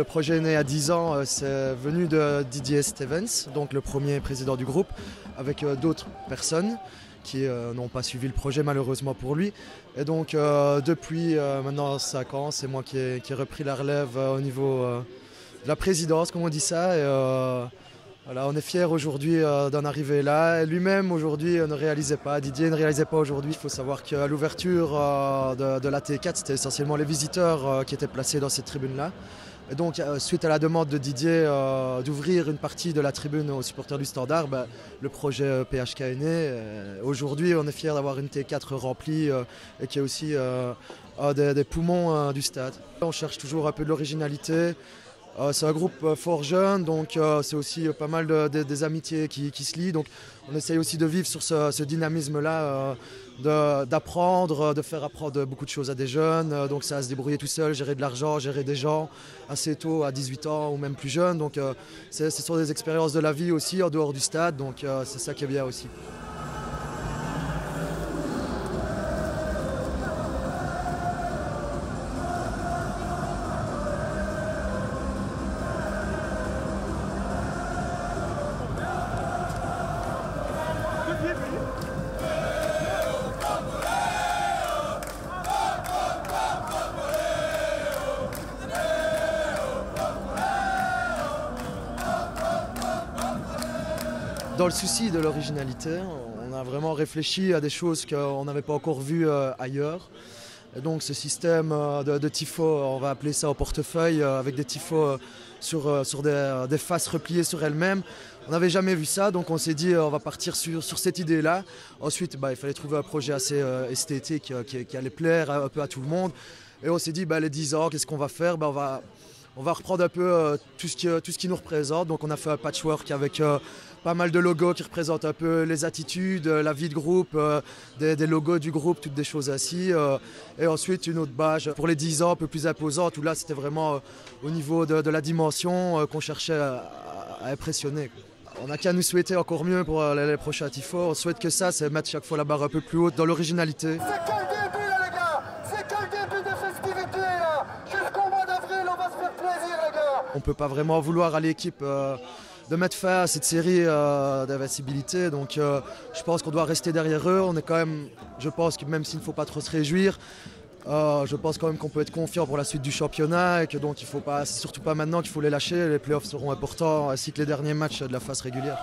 le projet est né à 10 ans, c'est venu de Didier Stevens, donc le premier président du groupe, avec d'autres personnes qui n'ont pas suivi le projet malheureusement pour lui. Et donc depuis maintenant 5 ans, c'est moi qui ai repris la relève au niveau de la présidence, comme on dit ça. Et, voilà, on est fiers aujourd'hui d'en arriver là. Lui-même aujourd'hui ne réalisait pas, Didier ne réalisait pas aujourd'hui. Il faut savoir qu'à l'ouverture de la T4, c'était essentiellement les visiteurs qui étaient placés dans cette tribune-là. Et donc, suite à la demande de Didier d'ouvrir une partie de la tribune aux supporters du Standard, le projet PHK est né. Aujourd'hui, on est fiers d'avoir une T4 remplie et qui est aussi des poumons du stade. On cherche toujours un peu de l'originalité. C'est un groupe fort jeune, donc c'est aussi pas mal des amitiés qui se lient. Donc on essaye aussi de vivre sur ce dynamisme-là, d'apprendre, de faire apprendre beaucoup de choses à des jeunes. Donc ça à se débrouiller tout seul, gérer de l'argent, gérer des gens assez tôt, à 18 ans ou même plus jeunes. Donc ce sont des expériences de la vie aussi en dehors du stade, donc c'est ça qui est bien aussi. Dans le souci de l'originalité, on a vraiment réfléchi à des choses qu'on n'avait pas encore vues ailleurs. Et donc ce système de tifos, on va appeler ça au portefeuille, avec des tifos sur des faces repliées sur elles-mêmes. On n'avait jamais vu ça, donc on s'est dit on va partir sur cette idée-là. Ensuite, il fallait trouver un projet assez esthétique qui allait plaire un peu à tout le monde. Et on s'est dit les 10 ans, qu'est-ce qu'on va faire? On va reprendre un peu tout ce qui nous représente. Donc on a fait un patchwork avec pas mal de logos qui représentent un peu les attitudes, la vie de groupe, des logos du groupe, toutes des choses ainsi. Et ensuite une autre badge pour les 10 ans un peu plus imposante, où là c'était vraiment au niveau de la dimension qu'on cherchait à impressionner. On n'a qu'à nous souhaiter encore mieux pour les prochains tifos. On souhaite que ça, c'est mettre chaque fois la barre un peu plus haute dans l'originalité. On ne peut pas vraiment vouloir à l'équipe de mettre fin à cette série d'invincibilité. Donc je pense qu'on doit rester derrière eux. On est quand même, je pense que même s'il ne faut pas trop se réjouir, je pense quand même qu'on peut être confiant pour la suite du championnat et que donc il faut pas, surtout pas maintenant qu'il faut les lâcher. Les playoffs seront importants ainsi que les derniers matchs de la phase régulière.